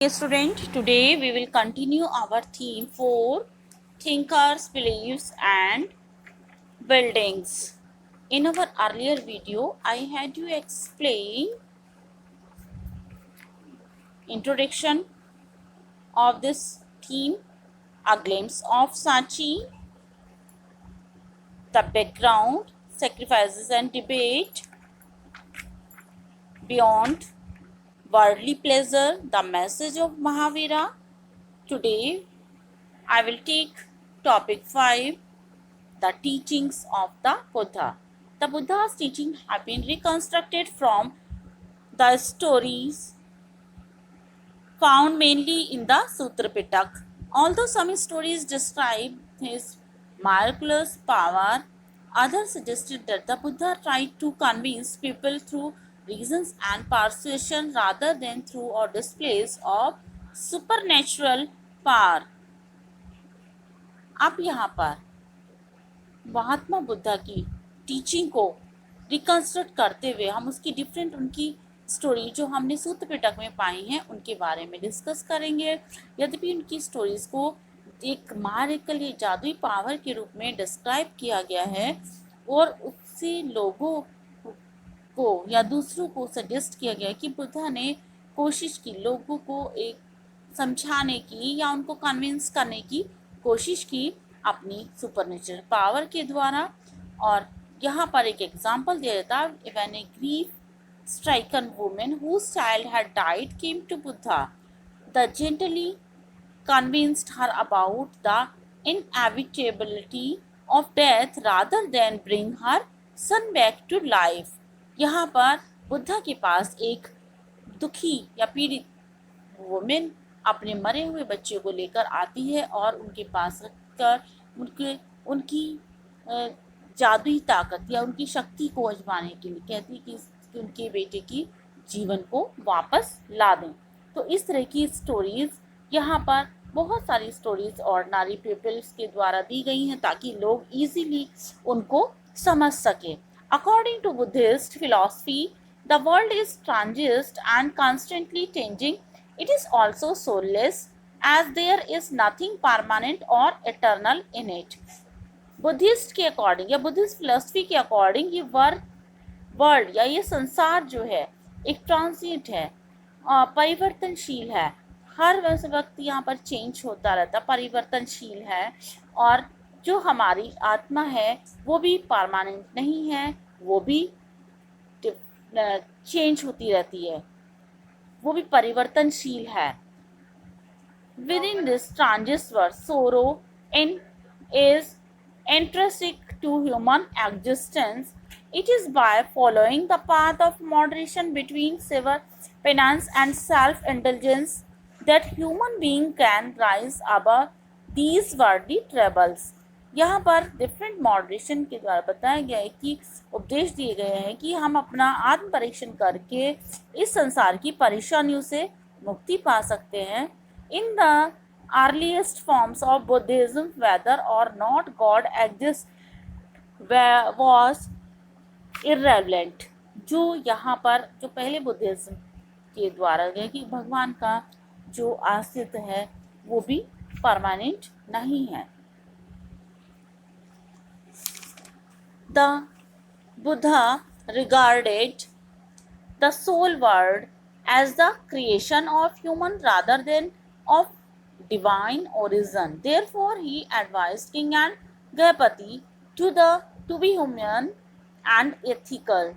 Hey student, today we will continue our theme for thinkers, beliefs and buildings. In our earlier video, I had you explain introduction of this theme, a glimpse of Sachi, the background, sacrifices and debate, beyond worldly pleasure, the message of Mahavira. Today, I will take topic 5, the teachings of the Buddha. The Buddha's teachings have been reconstructed from the stories found mainly in the Sutra Pitaka. Although some stories describe his miraculous power, others suggested that the Buddha tried to convince people through reasons and persuasion rather than through or displays of supernatural power. अब यहाँ पर महात्मा बुद्धा की teaching को reconstruct करते हुए हम उसकी different उनकी स्टोरी जो हमने सूत्र पिटक में पाई हैं उनके बारे में डिस्कस करेंगे। यद्यपि उनकी स्टोरीज को एक मारिकल या जादुई पावर के रूप में डिस्क्राइब किया गया है और उससे लोगों को या दूसरों को सजेस्ट किया गया कि बुद्धा ने कोशिश की लोगों को एक समझाने की या उनको कन्विंस करने की कोशिश की अपनी सुपरनेचुरल पावर के द्वारा। और यहाँ पर एक एग्जांपल दिया जाता है, when A grief stricken women whose child had died came to Buddha, the gently convinced her about the inevitability of death rather than bring her son back to life। यहाँ पर बुद्धा के पास एक दुखी या पीड़ित वुमेन अपने मरे हुए बच्चे को लेकर आती है और उनके पास रखकर उनकी जादुई ताकत या उनकी शक्ति को आजमाने के लिए कहती कि उनके बेटे की जीवन को वापस ला दें। तो इस तरह की स्टोरीज यहाँ पर बहुत सारी स्टोरीज ऑर्डिनरी पीपल्स के द्वारा दी गई हैं ताकि लोग इजीली उनको समझ सकें। According to Buddhist philosophy, the world is transient and constantly changing. It is also soulless, as there is nothing permanent or eternal in it. Buddhist के अकॉर्डिंग या बुद्धिस्ट फिलोसफी के अकॉर्डिंग ये वर्ल्ड या ये संसार जो है एक ट्रांजिएंट है, परिवर्तनशील है। हर वक्त यहाँ पर चेंज होता रहता, परिवर्तनशील है। और जो हमारी आत्मा है वो भी परमानेंट नहीं है, वो भी चेंज होती रहती है, वो भी परिवर्तनशील है। Within this transient sorrow is intrinsic to human existence. It is by following the path of moderation between severe penance and self-indulgence that human being can rise above these worldly troubles. यहाँ पर different moderation के द्वारा बताया गया है कि उपदेश दिए गए हैं कि हम अपना आत्म परीक्षण करके इस संसार की परेशानियों से मुक्ति पा सकते हैं। In the earliest forms of Buddhism whether और not God exist was irrelevant. जो यहाँ पर जो पहले बुद्धिज्म के द्वारा गया कि भगवान का जो अस्तित्व है वो भी परमानेंट नहीं है। The Buddha regarded the soul world as the creation of human rather than of divine origin. Therefore, he advised King and Gayapati to be human and ethical.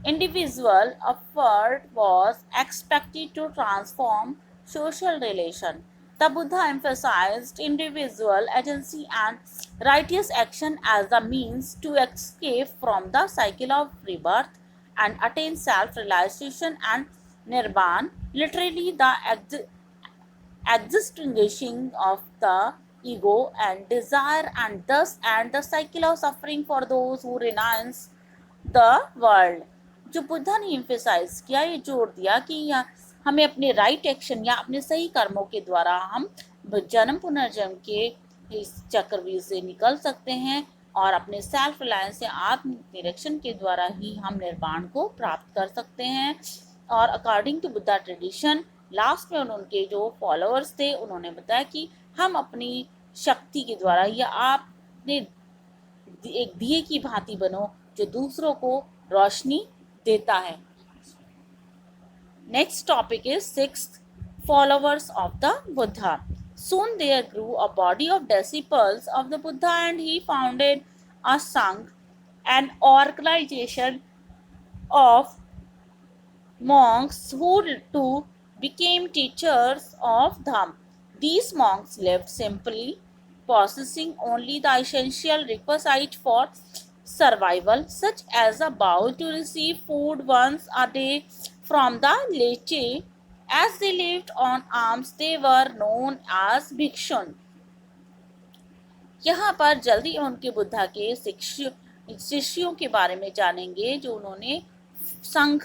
Individual effort was expected to transform social relation. The Buddha emphasized individual agency and righteous action as the means to escape from the cycle of rebirth and attain self-realization and nirvana, literally the extinguishing of the ego and desire, and thus end the cycle of suffering for those who renounce the world। जो बुद्धा ने emphasise किया, ये जोर दिया कि हमें अपने right action या अपने सही कर्मों के द्वारा हम जन्म पुनर्जन्म के इस चक्रव्यूह से निकल सकते हैं और अपने सेल्फ रिलायंस या आत्म निरीक्षण के द्वारा ही हम निर्वाण को प्राप्त कर सकते हैं। और according to Buddha tradition, last में उनके जो फॉलोअर्स थे उन्होंने बताया कि हम अपनी शक्ति के द्वारा या आपने एक दिए की भांति बनो जो दूसरों को रोशनी देता है। Next topic is sixth followers of the Buddha. Soon there grew a body of disciples of the Buddha and he founded a Sangh, an organization of monks who too became teachers of Dham. These monks lived simply, possessing only the essential requisite for survival, such as a vow to receive food once a day from the leche. As they lived on alms, they were known as bhikshun. यहाँ पर जल्दी उनके बुद्धा के शिष्यों के बारे में जानेंगे जो उन्होंने संघ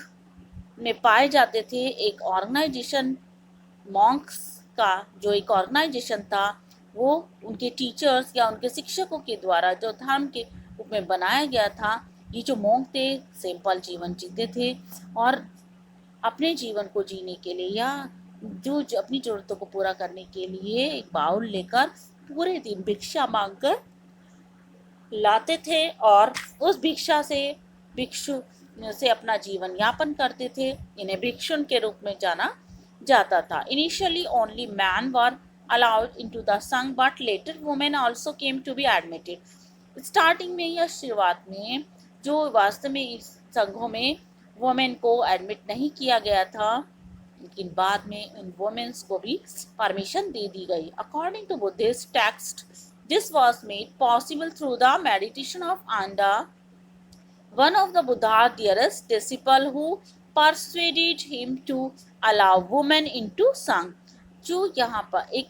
में पाए जाते थे। एक ऑर्गेनाइजेशन मॉन्क्स का जो एक ऑर्गेनाइजेशन था वो उनके टीचर्स या उनके शिक्षकों के द्वारा जो धर्म के रूप में बनाया गया था। ये जो मॉन्क थे सिंपल जीवन जीते थे और अपने जीवन को जीने के लिए या जो अपनी जरूरतों को पूरा करने के लिए एक बाउल लेकर पूरे दिन भिक्षा मांगकर लाते थे और उस भिक्षा से भिक्षु से अपना जीवन यापन करते थे। इन्हें भिक्षुन के रूप में जाना जाता था। Initially only men were allowed into the sangha but later women also came to be admitted. Starting में या शुरुआत में जो वास्तव में इस संघों में वुमेन को एडमिट नहीं किया गया था, लेकिन बाद में इन वुमेन्स को भी परमिशन दे दी गई। According to Buddhist text this was made possible through the meditation of Ananda, one of the Buddha's dearest disciple who persuaded him to allow women into Sangh। जो यहाँ पर एक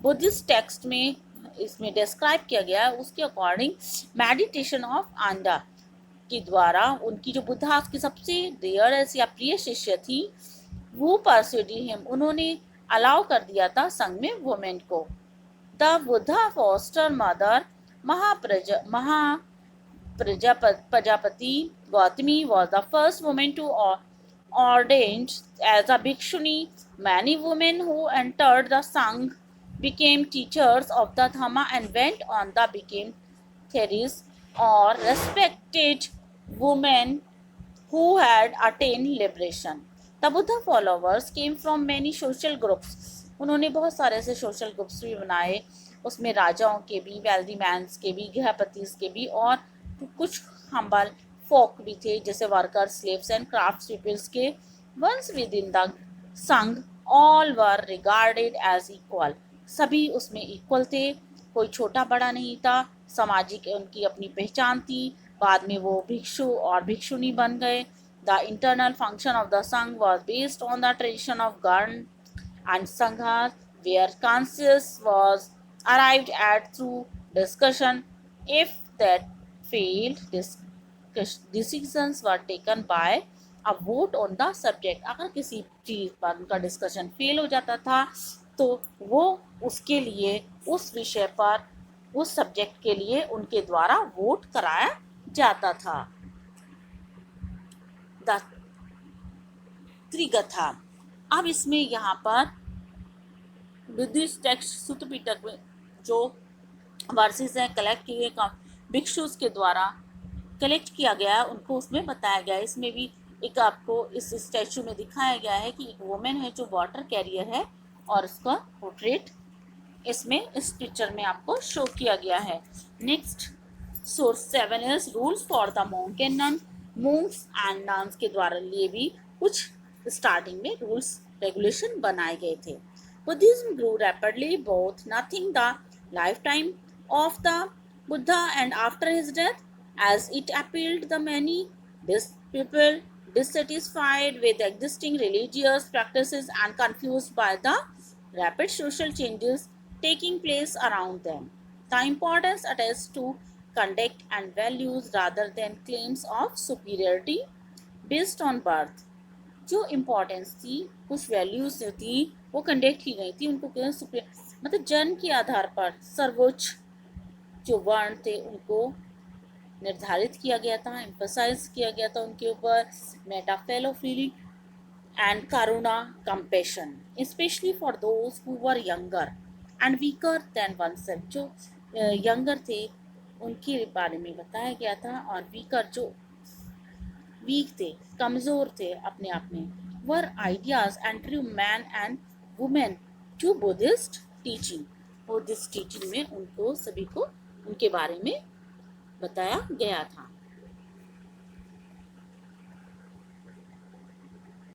बुद्धिस्ट टेक्स्ट में इसमें डिस्क्राइब किया गया है उसके अकॉर्डिंग मेडिटेशन ऑफ आंडा के द्वारा उनकी जो बुद्धा की सबसे डियरेस्ट या प्रिय शिष्य थी वो परsuaded him, उन्होंने अलाउ कर दिया था संघ में वुमेन को। The Buddha foster mother Prajapati Gautami was the first woman to ordained as a bhikshuni. Many women who entered the Sangh became teachers of the Dhamma and went on to become theories or respected women who had attained liberation. The Buddha followers came from many social groups. उन्होंने बहुत सारे ऐसे social groups भी बनाए, उसमें राजाओं के भी, वेल्दी मैंस के भी, गृहपतिस के भी और कुछ हम्बल फोक भी थे जैसे workers, slaves and craft peoples के। Once within the Sangha all were regarded as equal, सभी उसमें इक्वल थे, कोई छोटा बड़ा नहीं था। सामाजिक उनकी अपनी पहचान थी। बाद में वो भिक्षु और भिक्षुनी बन गए। The internal function of the sangha was based on the tradition of gana and sanghas where consensus was arrived at through discussion. If that failed, decisions were taken by a vote on the subject। अगर किसी चीज़ पर उनका discussion fail हो जाता था तो वो उसके लिए उस विषय पर उस सब्जेक्ट के लिए उनके द्वारा वोट कराया जाता था। द त्रिगथा, अब इसमें यहाँ पर बुद्धिस्ट टेक्स्ट सूत्र पिटक में जो वर्सेस हैं कलेक्ट किए गए भिक्षुस के द्वारा कलेक्ट किया गया है उनको उसमें बताया गया है। इसमें भी एक आपको इस स्टैचू में दिखाया गया है कि एक वुमेन है जो वाटर कैरियर है और उसका पोर्ट्रेट इसमें इस पिक्चर में आपको शो किया गया है। Next source 7 is rules for the monk and nun. Monks and nuns के द्वारा लिए भी कुछ स्टार्टिंग में रूल्स रेगुलेशन बनाए गए थे। Buddhism grew rapidly, both nothing the lifetime of the Buddha and after his death, as it appealed the many people dissatisfied with existing religious practices and confused by the rapid social changes taking place around them. The importance attached to conduct and values rather than claims of superiority based on birth। जो importance थी कुछ values थी वो conduct की गई थी, उनको मतलब जन्म के आधार पर सर्वोच्च जो वर्ण थे उनको निर्धारित किया गया था, एम्फसाइज किया गया था उनके ऊपर। मेटाफेलो feeling and karuna, compassion, especially for those who were younger and weaker than oneself. जो यंगर थे उनके बारे में बताया गया था, और वीकर जो वीक थे, कमज़ोर थे अपने आप में, were ideas and true men and women to Buddhist teaching. Buddhist teaching में उनको सभी को उनके बारे में बताया गया था।